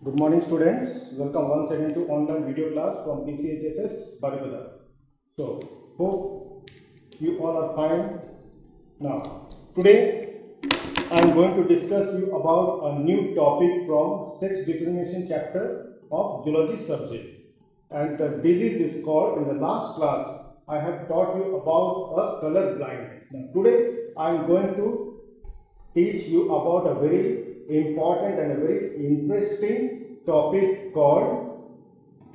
Good morning, students. Welcome once again to online video class from PCHSS Baripada. So, hope you all are fine. Now, today I am going to discuss you about a new topic from sex determination chapter of zoology subject. And the disease is called, in the last class, I have taught you about a color blindness. Now, today I am going to teach you about a very important and a very interesting topic called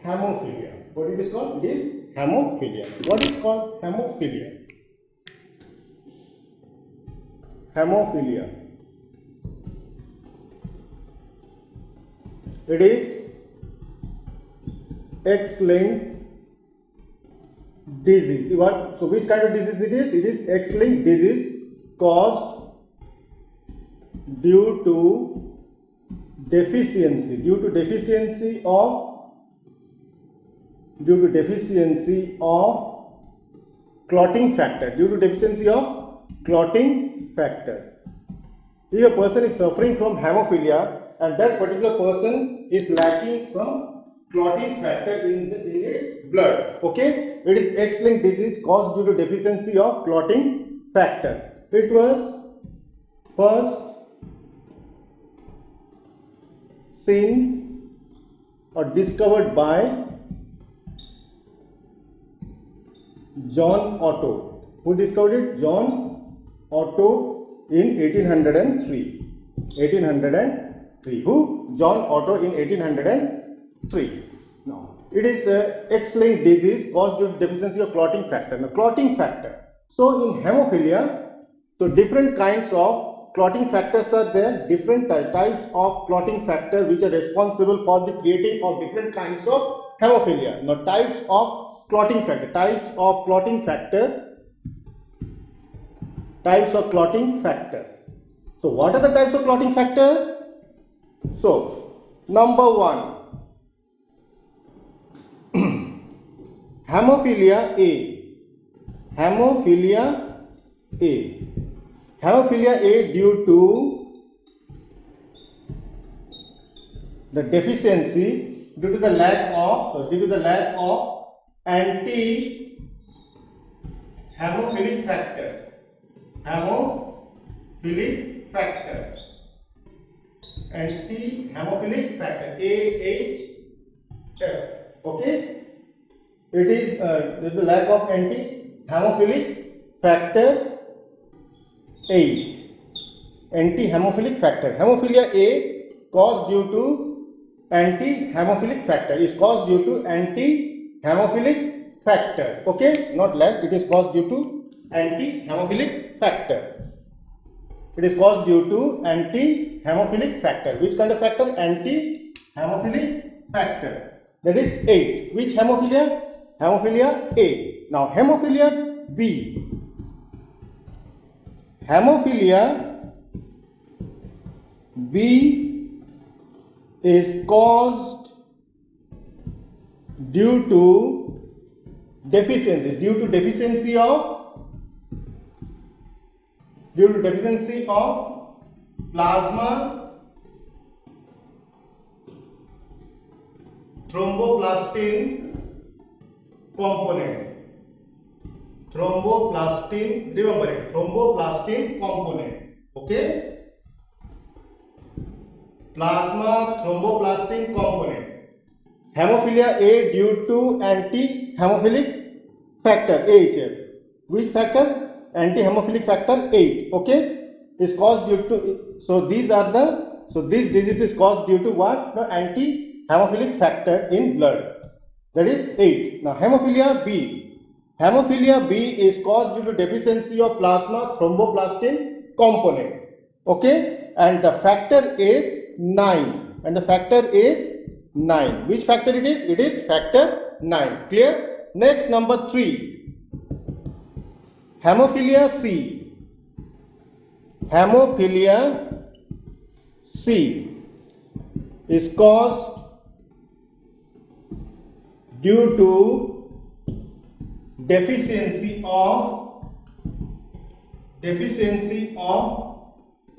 hemophilia. What it is called? It is hemophilia. What is called hemophilia? Hemophilia. It is X-linked disease. What? So which kind of disease it is? It is X-linked disease caused due to deficiency of clotting factor. Due to deficiency of clotting factor. If a person is suffering from hemophilia and that particular person is lacking some clotting factor in its blood, okay, it is X-linked disease caused due to deficiency of clotting factor. It was first seen or discovered by John Otto. Who discovered it? John Otto in 1803. 1803. Who? John Otto in 1803. Now, it is X-linked disease caused due to deficiency of clotting factor. Now, clotting factor. So, in hemophilia, so different kinds of clotting factors are there, different types of clotting factor which are responsible for the creating of different kinds of hemophilia. Now, types of clotting factor. So, what are the types of clotting factor? So, number one, hemophilia A. Hemophilia A due to the deficiency, due to the lack of anti-hemophilic factor. Anti-hemophilic factor AHF. Okay, it is due to the lack of anti-hemophilic factor 8. Anti-hemophilic factor. Hemophilia A caused due to anti-hemophilic factor. Is caused due to anti-hemophilic factor. Okay, not lack. It is caused due to anti-hemophilic factor. It is caused due to anti-hemophilic factor. Which kind of factor? Anti-hemophilic factor. That is 8. Which hemophilia? Hemophilia A. Now, hemophilia B. Hemophilia B is caused due to deficiency of plasma thromboplastin component. Remember it, thromboplastin component. Okay, plasma thromboplastin component. Hemophilia A due to anti-hemophilic factor AHF. Which factor? Anti-hemophilic factor 8. Okay, is caused due to, so this disease is caused due to what? The anti-hemophilic factor in blood. That is 8. Now, hemophilia B. Hemophilia B is caused due to deficiency of plasma thromboplastin component. Okay, and the factor is 9. Which factor it is? It is factor 9. Clear? Next, number 3. Hemophilia C. Hemophilia C is caused due to deficiency of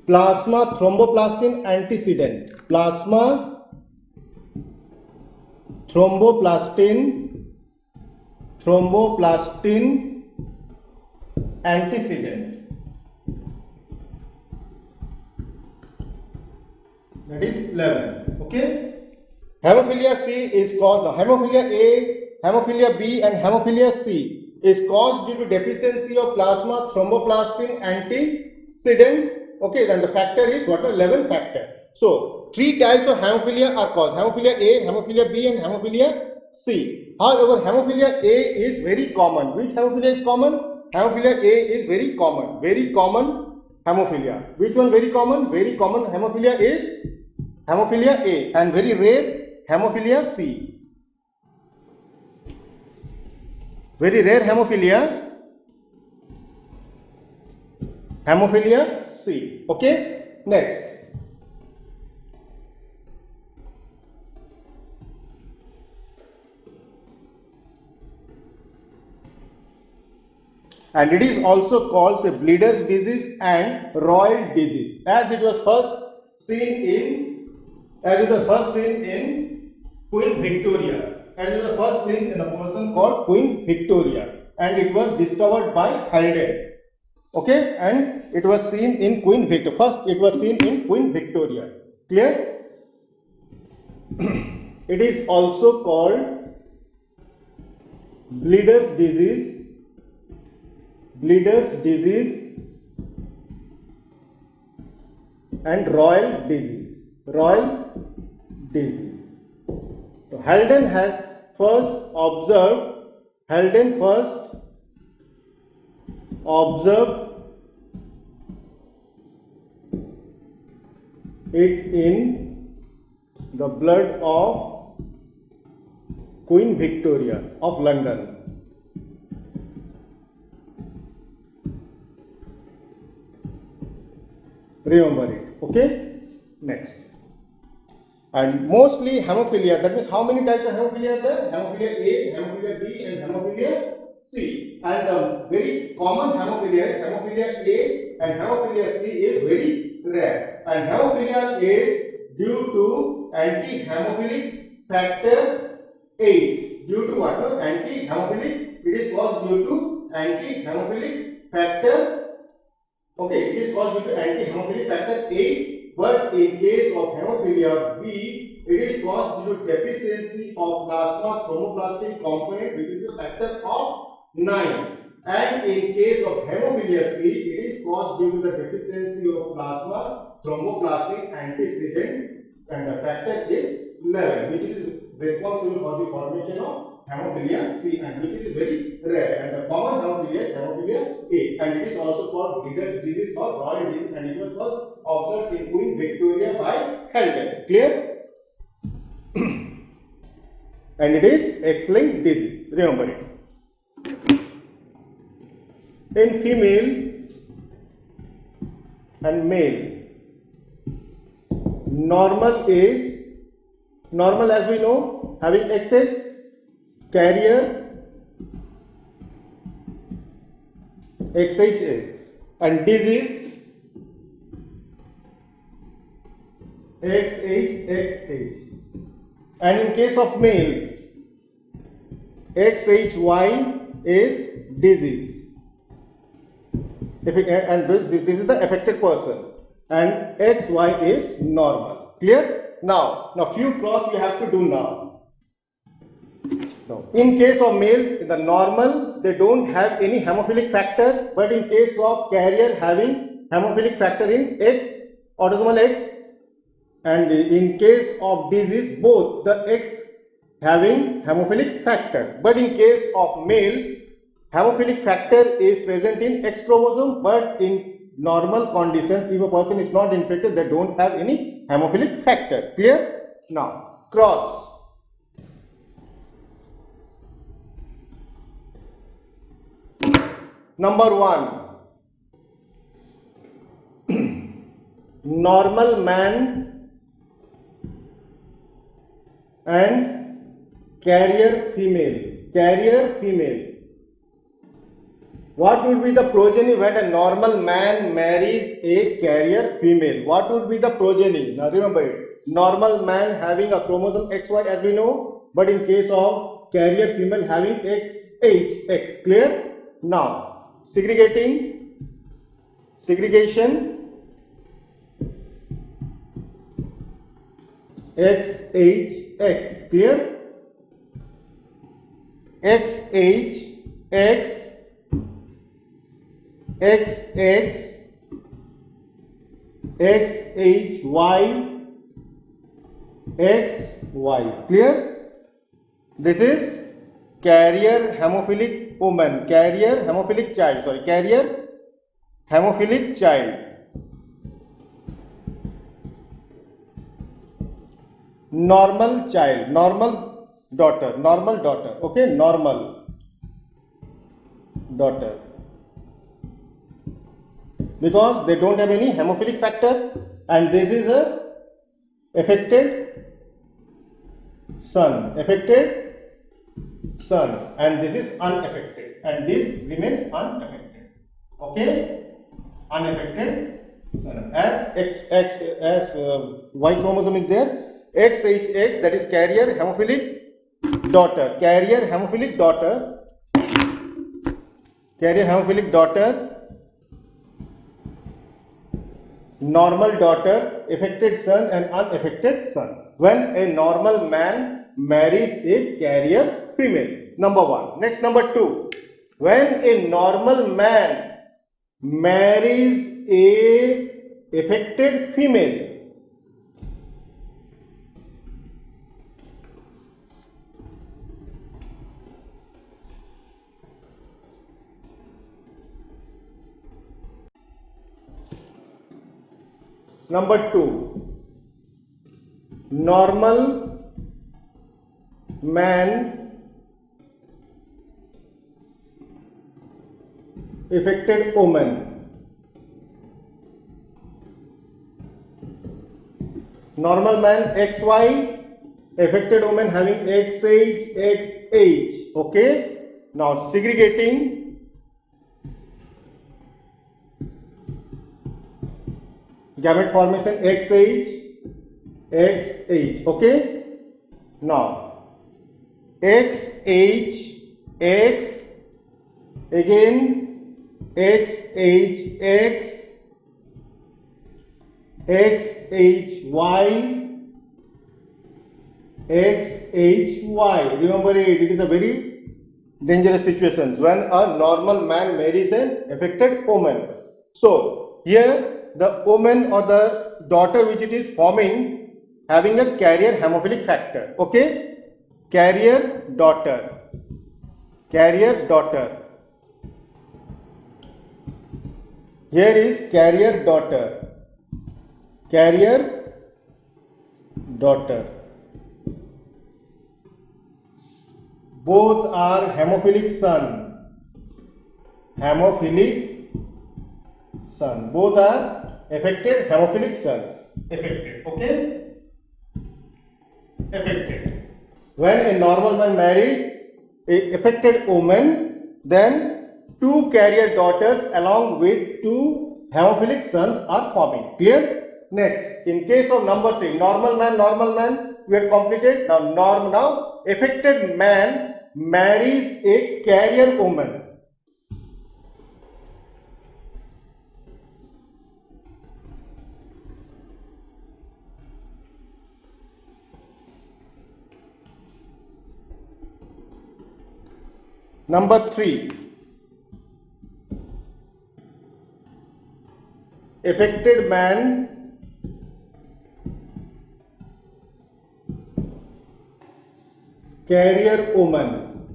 plasma thromboplastin antecedent. Plasma thromboplastin antecedent. That is 11. Okay. Hemophilia C is caused, hemophilia A, hemophilia B and hemophilia C is caused due to deficiency of plasma thromboplastin antecedent. Okay, then the factor is what? 11 factor. So 3 types of hemophilia are caused: hemophilia A, hemophilia B and hemophilia C. However, hemophilia A is very common. Which hemophilia is common? Hemophilia A is very common hemophilia. Which one very common? Very common hemophilia is hemophilia A, and very rare hemophilia C. Very rare hemophilia C. Okay, next. And it is also called a bleeder's disease and royal disease, as it was first seen in Queen Victoria, and it was first seen in a person called Queen Victoria, and it was discovered by Halden. Okay, and it was seen in Queen Victoria. First, it was seen in Queen Victoria. Clear? It is also called bleeder's disease and royal disease. So Halden first observed it in the blood of Queen Victoria of London. Remember it. Okay, next. And mostly hemophilia, that means how many types of hemophilia are there? Hemophilia A, hemophilia B and hemophilia C. And the very common hemophilia is hemophilia A, and hemophilia C is very rare. And hemophilia is due to anti-hemophilic factor 8. Due to what? Anti-hemophilic. It is caused due to anti-hemophilic factor. Okay, it is caused due to anti-hemophilic factor 8. But in case of hemophilia B, it is caused due to deficiency of plasma thromboplastin component, which is the factor of 9. And in case of hemophilia C, it is caused due to the deficiency of plasma thromboplastin antecedent, and the factor is 11, which is responsible for the formation of hemophilia C, and which is very rare. And the common hemophilia is hemophilia A, and it is also called bleeder's disease or royal disease, and it was first observed in Queen Victoria by Halden. Clear? And it is X-linked disease. Remember it. In female and male, normal as we know, having XX, carrier XHX, and disease XHXH. And in case of male, XHY is disease. And this is the affected person, and XY is normal. Clear? Now few cross you have to do now. In case of male, in the normal, they don't have any hemophilic factor, but in case of carrier having hemophilic factor in X, autosomal X, and in case of disease, both the X having hemophilic factor. But in case of male, hemophilic factor is present in X chromosome, but in normal conditions, if a person is not infected, they don't have any hemophilic factor. Clear? Now, cross. Number 1, normal man and carrier female. What would be the progeny when a normal man marries a carrier female? What would be the progeny? Now remember it. Normal man having a chromosome XY, as we know, but in case of carrier female having XHX. Clear? Now, segregation, XHX. Clear? XHX, XX, XHY, XY. Clear? This is carrier hemophilic woman, carrier hemophilic child, sorry, carrier hemophilic child. Normal child, normal daughter, okay, normal daughter, because they don't have any hemophilic factor, and this is a affected son, and this is unaffected, and this remains unaffected, okay, unaffected son. As Y chromosome is there, XHX, that is carrier hemophilic daughter, normal daughter, affected son and unaffected son. When a normal man marries a carrier female, number one. Next, number two, when a normal man marries a affected female, number two, normal man affected woman, normal man XY, affected woman having XH, XH, okay. Now segregating, gamete formation XH, XH, okay. Now XH, X, again XH, X, XHY, XHY. Remember it is a very dangerous situation when a normal man marries an affected woman. So here the woman or the daughter which it is forming having a carrier hemophilic factor, okay, carrier daughter. Here is carrier daughter. Both are hemophilic son. Both are affected hemophilic son. Affected, okay? Affected. When a normal man marries a affected woman, then two carrier daughters along with two hemophilic sons are forming. Clear? Next, in case of number 3, normal man, we have completed. Now affected man marries a carrier woman. Number 3, affected man carrier woman.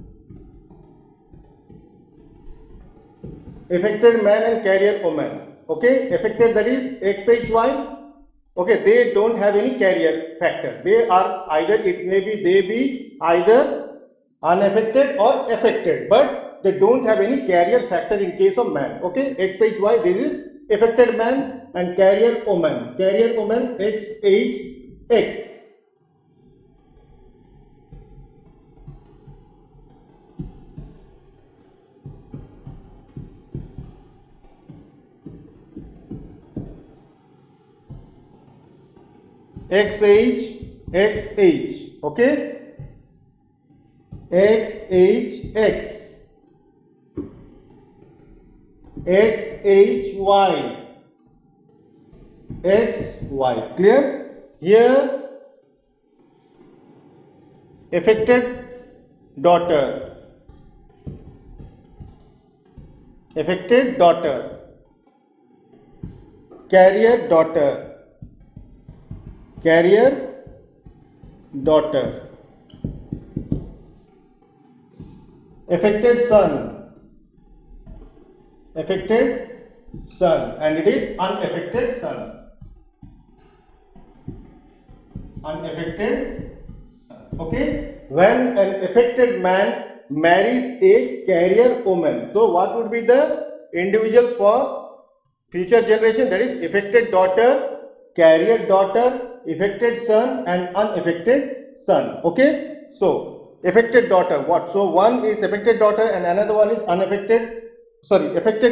Affected man and carrier woman. Okay, affected, that is XHY. Okay, they don't have any carrier factor. They are either, it may be, they be either unaffected or affected, but they don't have any carrier factor in case of man. Okay, XHY, this is affected man, and carrier woman XHX. XH, XH, okay. XHX, XHY, XY. Clear? Here affected daughter, carrier daughter, affected son, and it is unaffected son. Okay, when an affected man marries a carrier woman, so what would be the individuals for future generation? That is affected daughter, carrier daughter, affected son, and unaffected son. Okay, so affected daughter, what? So one is affected daughter and another one is affected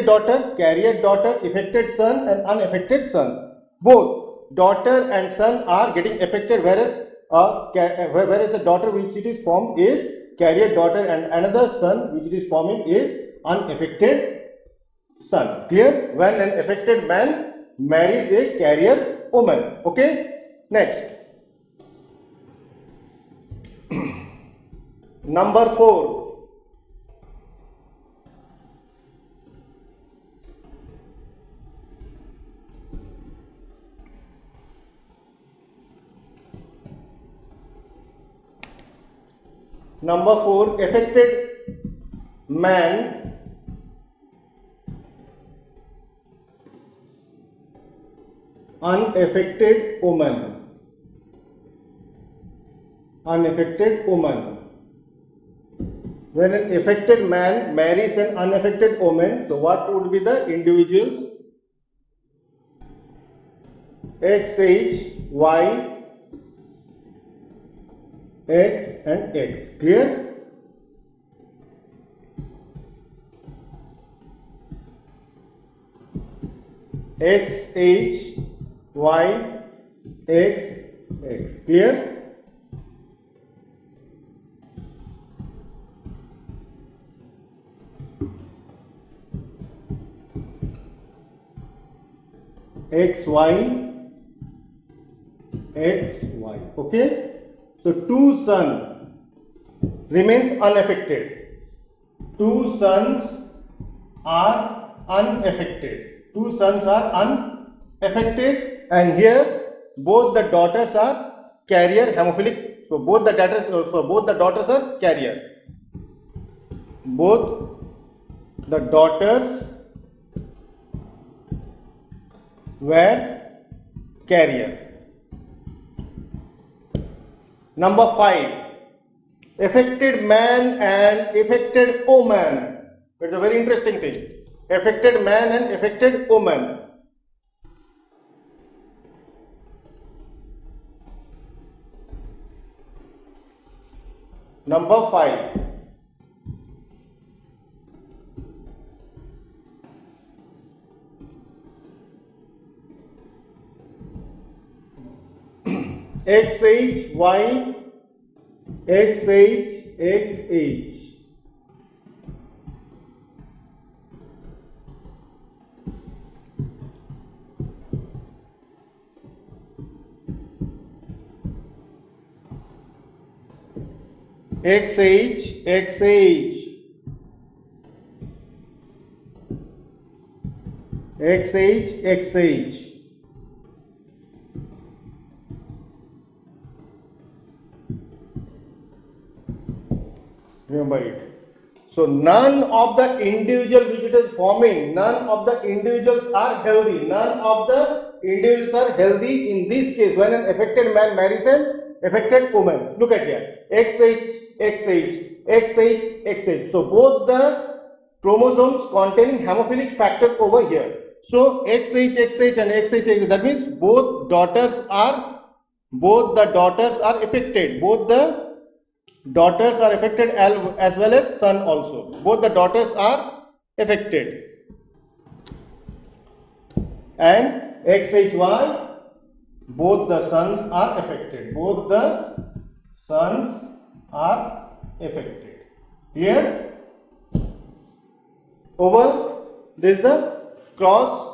daughter, carrier daughter, affected son, and unaffected son. Both daughter and son are getting affected, whereas a daughter which it is formed is carrier daughter and another son which it is forming is unaffected son. Clear? When an affected man marries a carrier woman. Okay, next. Number 4. Number 4, affected man unaffected woman. When an affected man marries an unaffected woman, so what would be the individuals? XH, Y, X and X. Clear? X, H, Y, X, X. Clear? X, Y, X, Y. Okay? So, two son remains unaffected. Two sons are unaffected. And here both the daughters are carrier hemophilic. So both the daughters are carrier. Both the daughters were carrier. Number 5, affected man and affected woman. It's a very interesting thing. Affected man and affected woman. Number 5. XH, Y, XH, XH. XH, XH. XH, XH. Remember it. So none of the individual which it is forming, none of the individuals are healthy. None of the individuals are healthy in this case when an affected man marries an affected woman. Look at here. XH, XH, XH, XH. So both the chromosomes containing hemophilic factor over here. So XH, XH and XH, XH. That means both the daughters are affected. Both the daughters are affected as well as son also. Both the daughters are affected. And XHY, both the sons are affected. Both the sons are unaffected. Clear? Over, this is the cross.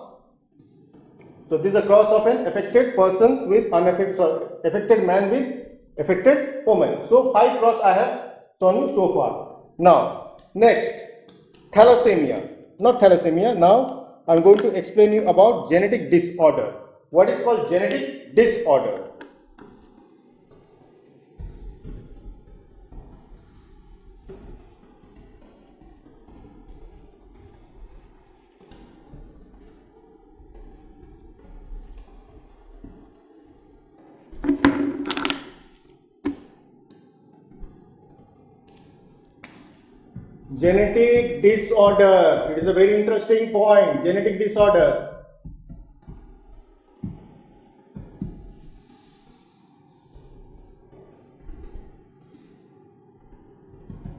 So this is a cross of an affected persons with unaffected, affected man with affected woman. So 5 cross I have shown you so far. Now next, thalassemia. Not thalassemia. Now I am going to explain you about genetic disorder. What is called genetic disorder? Genetic disorder. It is a very interesting point. Genetic disorder.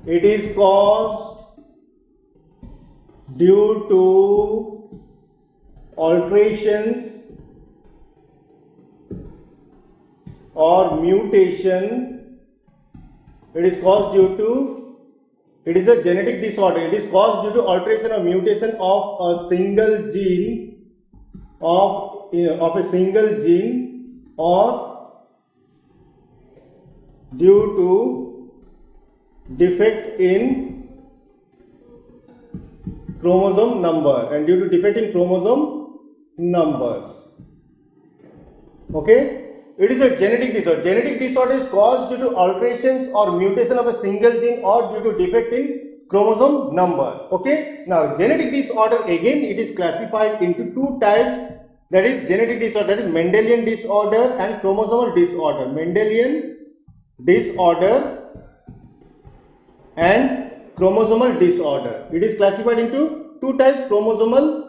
It is caused due to alterations or mutation. It is caused due to, it is a genetic disorder. It is caused due to alteration or mutation of a single gene of a single gene, or due to defect in chromosome number, and due to defect in chromosome numbers. Okay. It is a genetic disorder. Genetic disorder is caused due to alterations or mutation of a single gene or due to defect in chromosome number. Okay. Now genetic disorder, again it is classified into 2 types. That is genetic disorder, that is Mendelian disorder and chromosomal disorder. Mendelian disorder and chromosomal disorder. It is classified into 2 types, chromosomal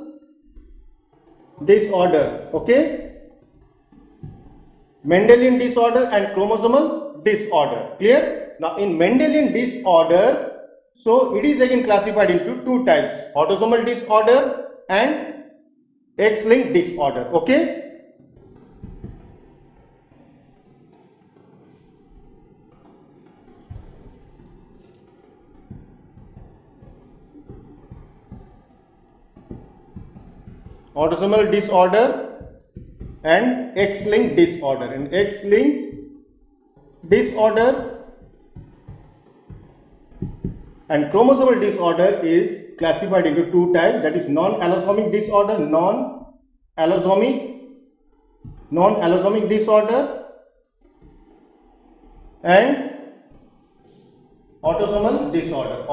disorder. Okay. Mendelian disorder and chromosomal disorder. Clear? Now in Mendelian disorder, so it is again classified into 2 types, autosomal disorder and X-linked disorder. Okay. Autosomal disorder and X-linked disorder. In X-linked disorder and chromosomal disorder is classified into 2 types, that is non-allosomic disorder, non-allosomic disorder and autosomal disorder.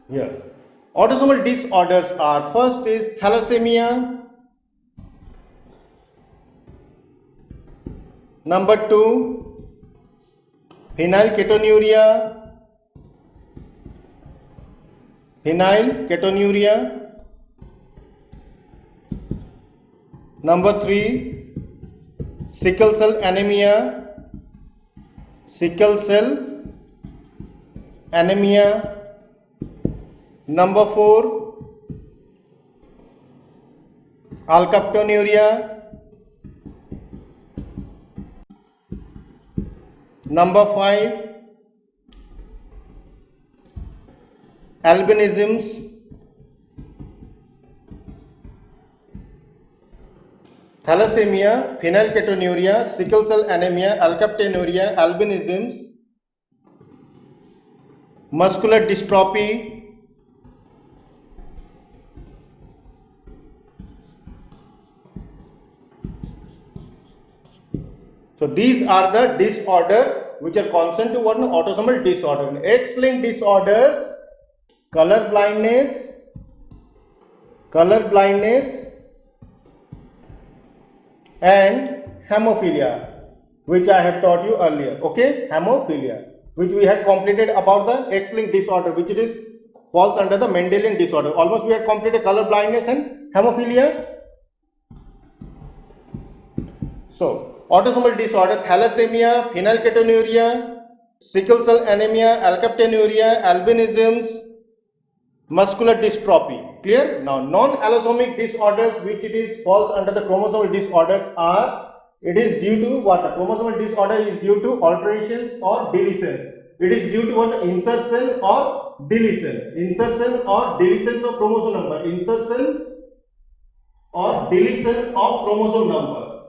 Here, autosomal disorders are, first is thalassemia, number 2 phenylketonuria, number 3 sickle cell anemia, number 4 alkaptonuria, number 5 albinisms, thalassemia, phenylketonuria, sickle cell anemia, alkaptonuria, albinisms, muscular dystrophy, so these are the disorder which are consonant to what? Autosomal disorder. X-linked disorders, color blindness and hemophilia, which I have taught you earlier. Okay, hemophilia, which we had completed about the X-linked disorder, which it is falls under the Mendelian disorder. Almost we had completed color blindness and hemophilia. So autosomal disorder, thalassemia, phenylketonuria, sickle cell anemia, alkaptonuria, albinisms, muscular dystrophy. Clear? Now non-allosomic disorders, which it is falls under the chromosomal disorders, are it is due to what? The chromosomal disorder is due to alterations or deletions. It is due to what? Insertion or deletion. Insertion or deletions of chromosome number. Insertion or deletion of chromosome number.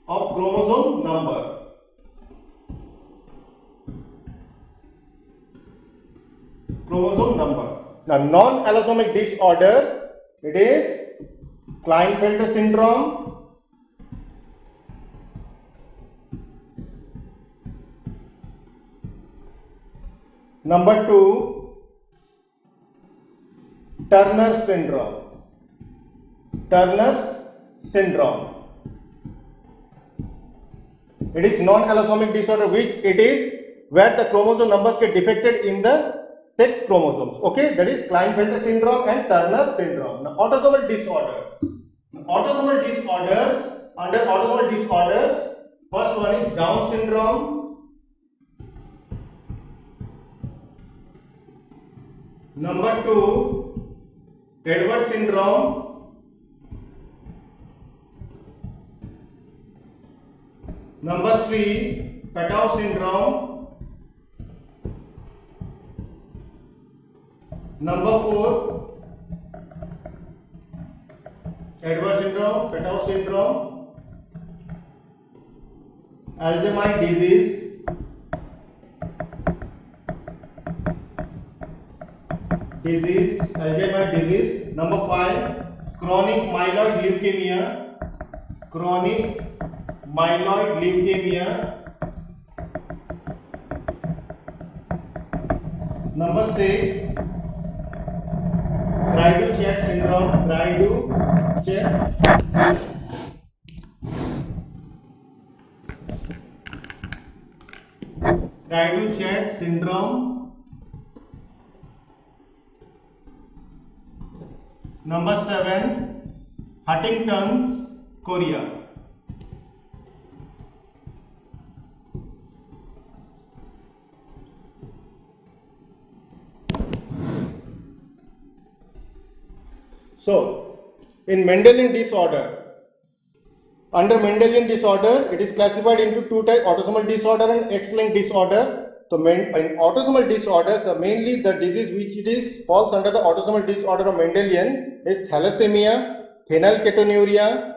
Of chromosome number. Chromosome number. Now, non-allosomic disorder, it is Klinefelter syndrome, number 2, Turner syndrome. Turner syndrome. It is non-allosomic disorder, which it is where the chromosome numbers get defected in the sex chromosomes. Okay, that is Klinefelter syndrome and Turner syndrome. Now, autosomal disorder. Autosomal disorders, under autosomal disorders, first one is Down syndrome, number 2, Edwards syndrome, number 3, Patau syndrome, number 4, Edwards syndrome, Patau syndrome, Alzheimer's disease, Alzheimer's disease, number 5, chronic myeloid leukemia, number 6, Greidu-Chat syndrome, Greidu-Chat syndrome, number 7, Huntington's chorea. So, in Mendelian disorder, under Mendelian disorder, it is classified into two types: autosomal disorder and X-linked disorder. So, in autosomal disorders, mainly the disease which it is falls under the autosomal disorder of Mendelian is thalassemia, phenylketonuria,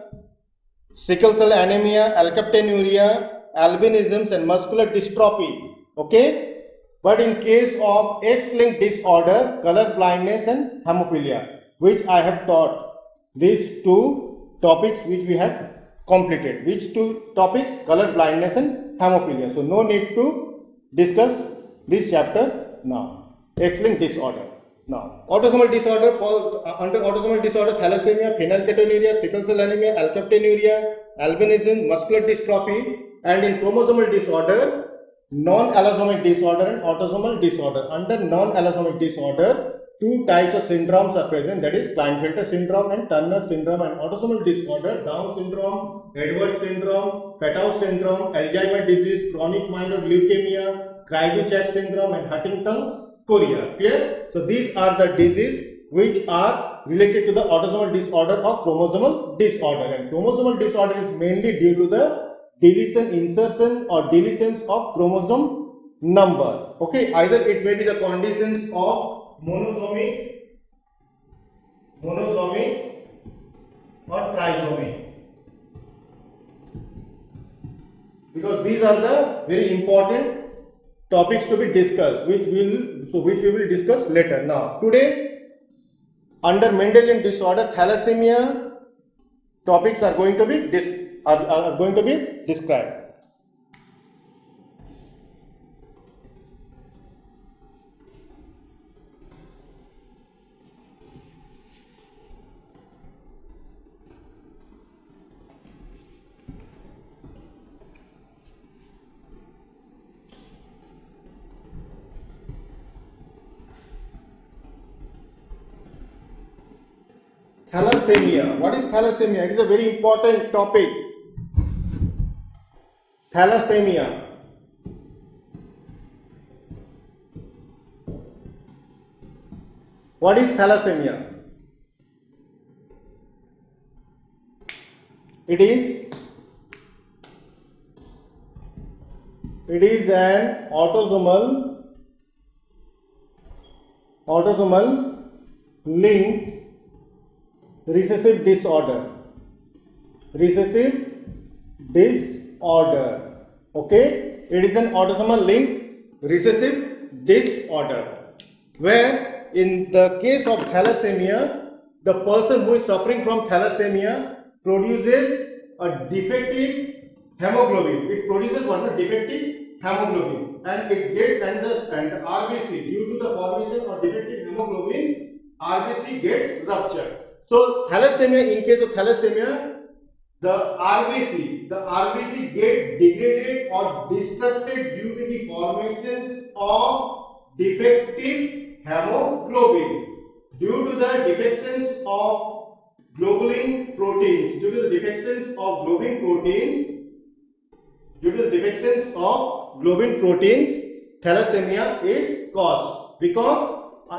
sickle cell anemia, alkaptonuria, albinism, and muscular dystrophy. Okay, but in case of X-linked disorder, color blindness and hemophilia, which I have taught, these two topics which we had completed. Which two topics? Color blindness and hemophilia. So no need to discuss this chapter now. X-linked disorder. Now, autosomal disorder falls under autosomal disorder: thalassemia, phenylketonuria, sickle cell anemia, alkaptonuria, albinism, muscular dystrophy. And in chromosomal disorder, non-allosomic disorder and autosomal disorder. Under non-allosomic disorder, two types of syndromes are present, that is Klinefelter syndrome and Turner syndrome. And autosomal disorder: Down syndrome, Edwards syndrome, Patau syndrome, Alzheimer's disease, chronic myeloid leukemia, Greidu-Chat syndrome, and Huntington's chorea. Clear? So these are the diseases which are related to the autosomal disorder or chromosomal disorder. And chromosomal disorder is mainly due to the deletion, insertion or deletions of chromosome number. Okay, either it may be the conditions of monosomic or trisomic, because these are the very important topics to be discussed, which we will discuss later. Now, today under Mendelian disorder, thalassemia topics are going to be described. Thalassemia. What is thalassemia? It is a very important topic. Thalassemia. What is thalassemia? It is It is an autosomal linked recessive disorder. Okay, it is an autosomal linked recessive disorder, where in the case of thalassemia, the person who is suffering from thalassemia produces a defective hemoglobin. It produces what? A defective hemoglobin, and it gets and the RBC, due to the formation of defective hemoglobin, RBC gets ruptured. So thalassemia, in case of thalassemia, the RBC get degraded or destructed due to the formations of defective hemoglobin. Due to the defections of globulin proteins, thalassemia is caused because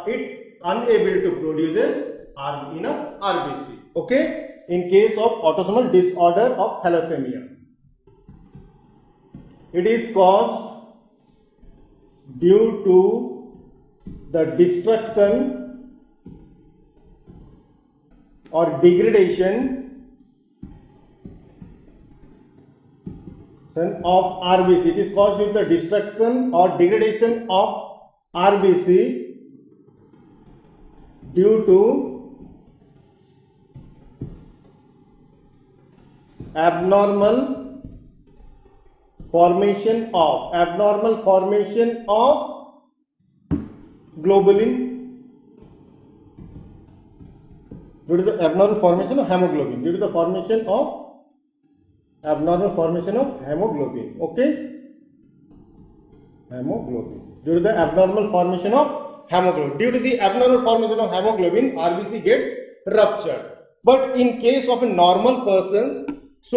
it unable to produce enough RBC. Okay. In case of autosomal disorder of thalassemia, it is caused due to the destruction or degradation of RBC. It is caused due to the destruction or degradation of RBC due to abnormal formation of globulin, due to the abnormal formation of hemoglobin, okay, due to the abnormal formation of hemoglobin. Due to the abnormal formation of hemoglobin, RBC gets ruptured. But in case of a normal persons, two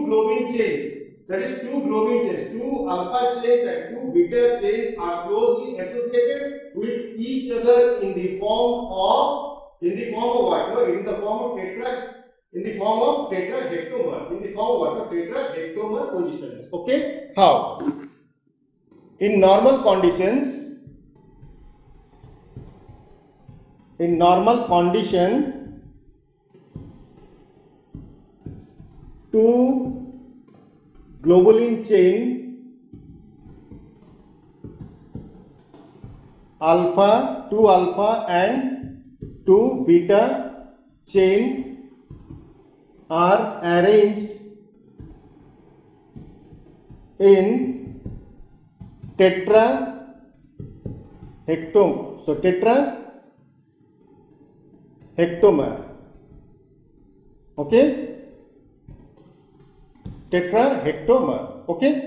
globin chains, that is two alpha chains and two beta chains are closely associated with each other in the form of tetrahectomer positions. Okay, how? In normal condition, two globulin chain two alpha and two beta chain are arranged in tetrahectomer. So tetrahectomer. Okay. Tetrahectomer. Okay.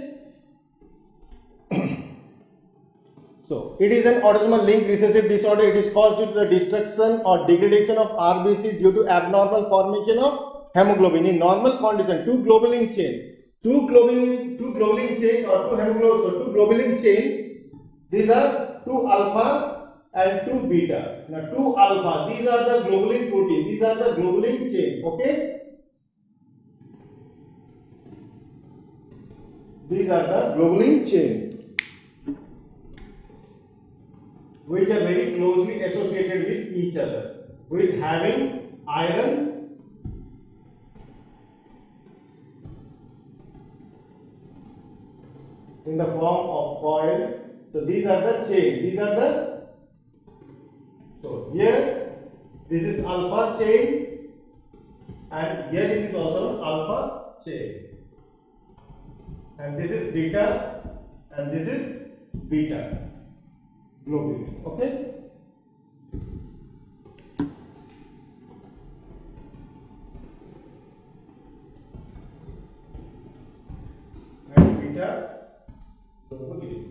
So it is an autosomal linked recessive disorder. It is caused due to the destruction or degradation of RBC due to abnormal formation of hemoglobin. In normal condition, two globulin chain or two globulin chain. These are two alpha and two beta. Now two alpha. These are the globulin protein. These are the globulin chain. Okay. These are the globulin chain which are very closely associated with each other, with having iron in the form of coil. So these are the chain. So here this is alpha chain and here it is also an alpha chain. And this is beta and this is beta globulin. Okay. And beta globulin,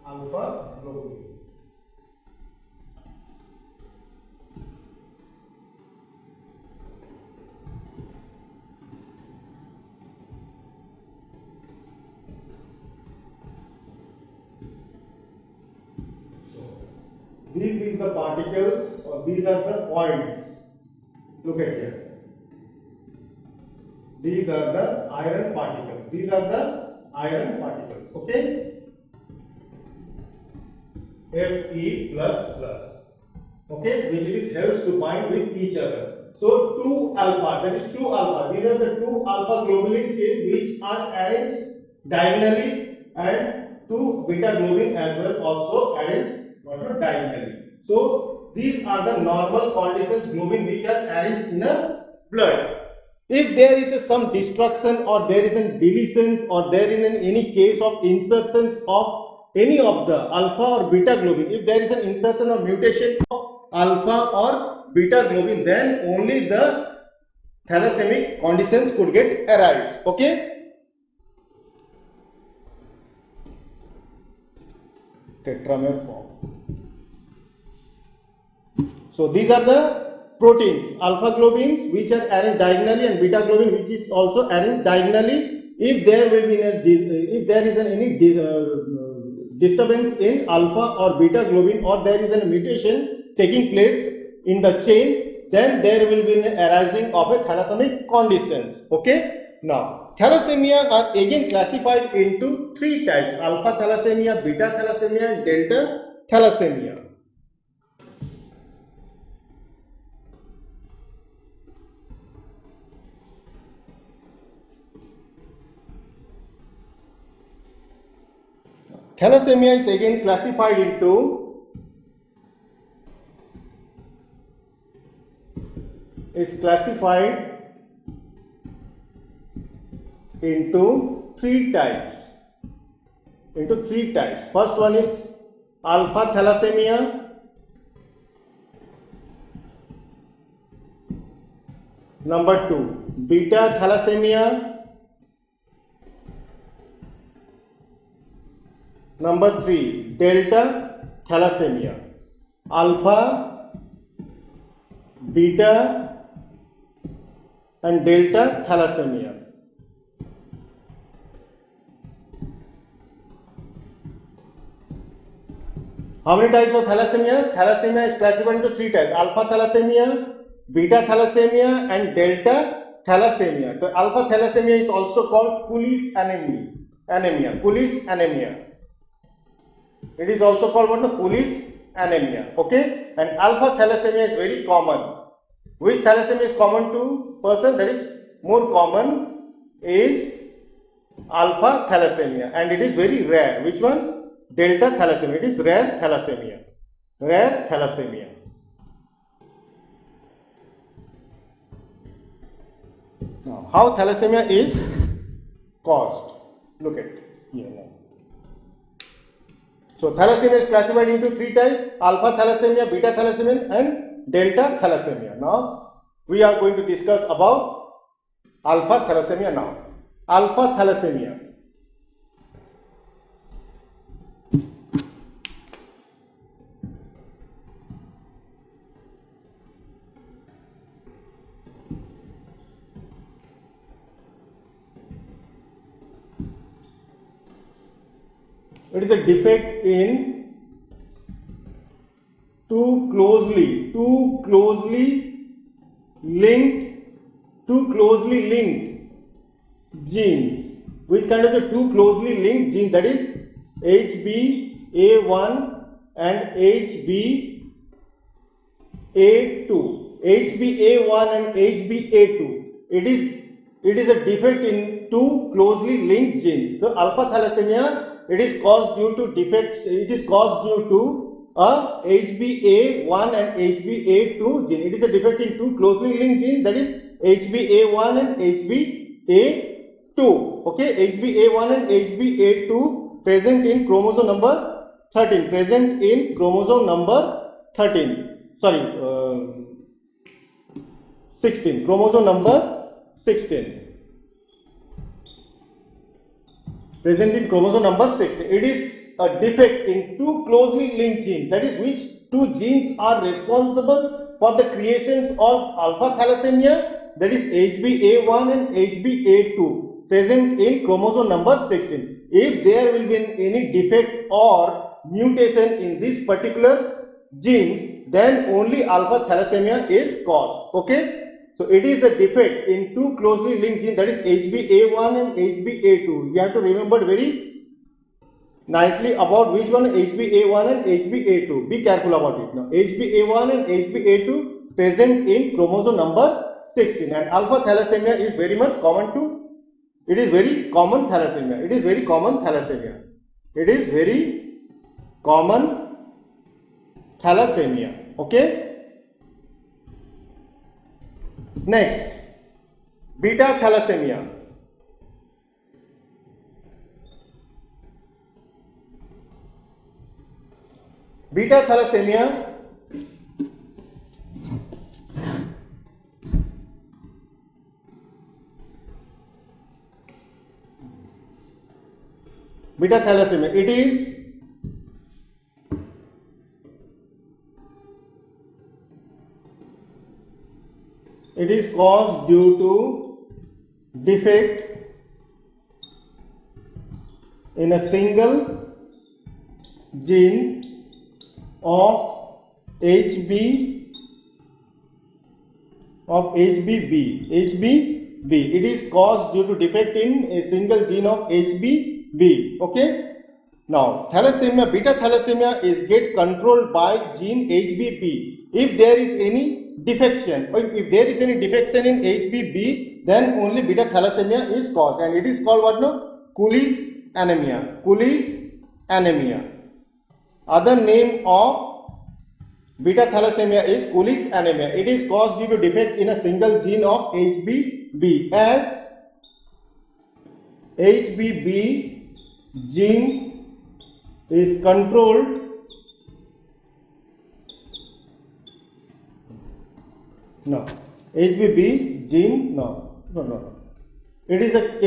alpha globulin. These are the particles, or these are the points. Look at here. These are the iron particles. These are the iron particles. Okay. Fe plus plus. Okay, which it is helps to bind with each other. So 2 alpha, that is 2 alpha. These are the 2 alpha globulin chain which are arranged diagonally, and 2 beta globulin as well also arranged diagonally. So these are the normal conditions globulin which are arranged in a blood. If there is some destruction or there is a deletions or there is any case of insertions of any of the alpha or beta globin, if there is an insertion or mutation of alpha or beta globin, then only the thalassemia conditions could get arise. Okay. Tetramer form. So these are the proteins, alpha globins which are arranged diagonally and beta globin which is also arranged diagonally. If there will be if there is any disturbance in alpha or beta globin, or there is a mutation taking place in the chain, then there will be an arising of a thalassemic conditions. Okay. Now thalassemia are again classified into 3 types: alpha thalassemia, beta thalassemia and delta thalassemia. Thalassemia is again classified into three types. First one is alpha thalassemia. Number 2, beta thalassemia. Number 3, delta thalassemia. Alpha, beta and delta thalassemia. How many types of thalassemia? Thalassemia is classified into 3 types: alpha thalassemia, beta thalassemia and delta thalassemia. The alpha thalassemia is also called Cooley's anemia. Cooley's anemia. It is also called what? Cooley's anemia. Okay. And alpha thalassemia is very common. Which thalassemia is common to person? That is more common is alpha thalassemia, and it is very rare. Which one? Delta thalassemia. It is rare thalassemia. Rare thalassemia. Now, how thalassemia is caused? Look at here now. So thalassemia is classified into 3 types: alpha thalassemia, beta thalassemia and delta thalassemia. Now we are going to discuss about alpha thalassemia now. Alpha thalassemia. It is a defect in two closely linked genes. Which kind of the two closely linked genes? That is HBA1 and HBA2. HBA1 and HBA2. It is a defect in two closely linked genes. So alpha thalassemia, it is caused due to defects. It is caused due to a HBA1 and HBA2 gene. It is a defect in two closely linked genes, that is HBA1 and HBA2. Okay, HBA1 and HBA2 present in chromosome number 13. 16. Chromosome number 16. Present in chromosome number 16. It is a defect in two closely linked genes. That is, which two genes are responsible for the creations of alpha thalassemia? That is HBA1 and HBA2, present in chromosome number 16. If there will be any defect or mutation in these particular genes, then only alpha thalassemia is caused. Okay. So it is a defect in two closely linked genes, that is HBA1 and HBA2. You have to remember very nicely about which one HBA1 and HBA2. Be careful about it. Now HBA1 and HBA2 present in chromosome number 16, and alpha thalassemia is very much common to. It is very common thalassemia. It is very common thalassemia. It is very common thalassemia. Okay. Next, beta thalassemia. Beta thalassemia it is caused due to defect in a single gene of HBB. It is caused due to defect in a single gene of HBB. Okay. Now, thalassemia, beta thalassemia is get controlled by gene HBB. If there is any defection, or if there is any defection in HBB, then only beta thalassemia is caused, and it is called what now? Cooley's anemia. Cooley's anemia. Other name of beta thalassemia is Cooley's anemia. It is caused due to defect in a single gene of HBB. As HBB gene is controlled HBB gene no. It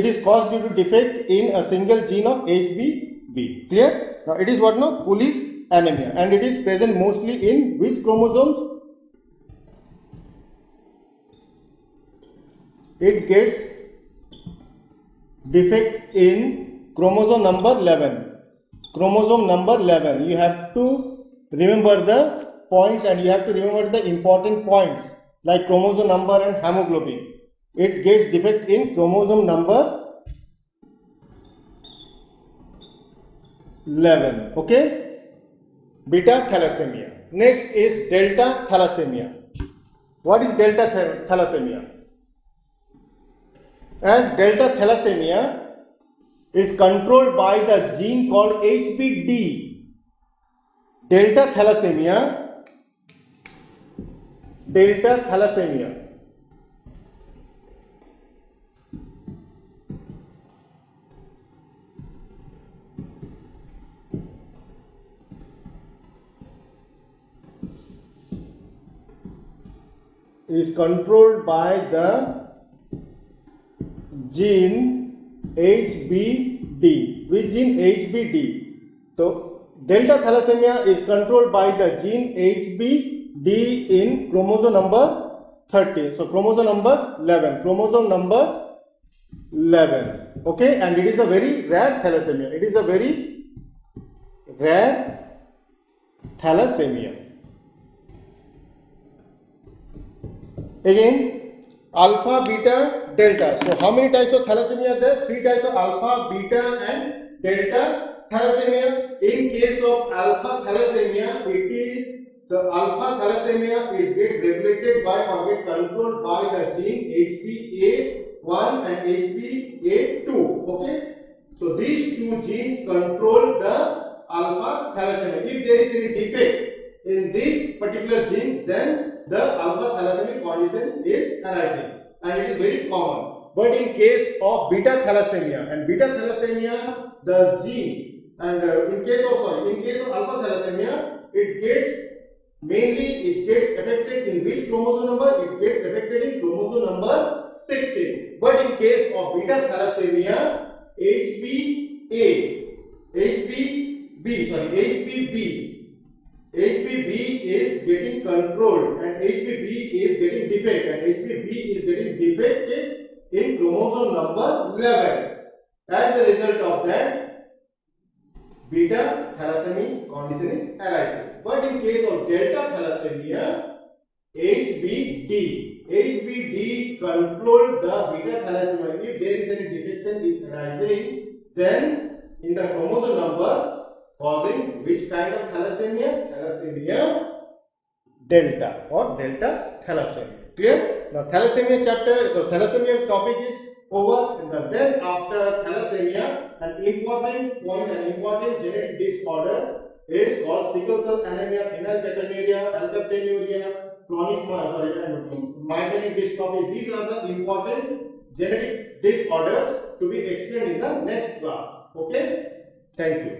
is caused due to defect in a single gene of HBB. Clear? Now it is what now? Cooley's anemia, and it is present mostly in which chromosomes? It gets defect in chromosome number 11. Chromosome number 11. You have to remember the points, and you have to remember the important points like chromosome number and hemoglobin. It gets defect in chromosome number 11. Okay. Beta thalassemia. Next is delta thalassemia. What is delta thalassemia? As delta thalassemia is controlled by the gene called HBD. Delta thalassemia is controlled by the gene HBD. Which gene? HBD. So delta thalassemia is controlled by the gene HBD in chromosome number 30. So chromosome number 11. Chromosome number 11. Okay, and it is a very rare thalassemia. It is a very rare thalassemia. Again, alpha, beta, delta. So how many types of thalassemia are there? 3 types of alpha, beta and delta thalassemia. In case of alpha thalassemia, it is the alpha thalassemia is get regulated by or get controlled by the gene HBA1 and HBA2. Okay. So these two genes control the alpha thalassemia. If there is any defect in these particular genes, then the alpha thalassemia condition is arising, and it is very common. But in case of beta thalassemia, and beta thalassemia, the gene, and in case of alpha thalassemia, it gets affected in which chromosome number? It gets affected in chromosome number 16. But in case of beta thalassemia, HBB is getting controlled, and HBB is getting defect, and HBB is getting defected in chromosome number 11. As a result of that, beta thalassemia condition is arising. But in case of delta thalassemia, HBD HBD control the beta thalassemia. If there is any defection is arising, then in the chromosome number causing which kind of thalassemia? Thalassemia delta or delta thalassemia. Clear? Now thalassemia chapter, so thalassemia topic is over. And then after thalassemia, an important point, an important genetic disorder is called sickle cell anemia, phenylketonuria, alkaptonuria, chronic myasthenic dystrophy. These are the important genetic disorders to be explained in the next class. Okay? Thank you.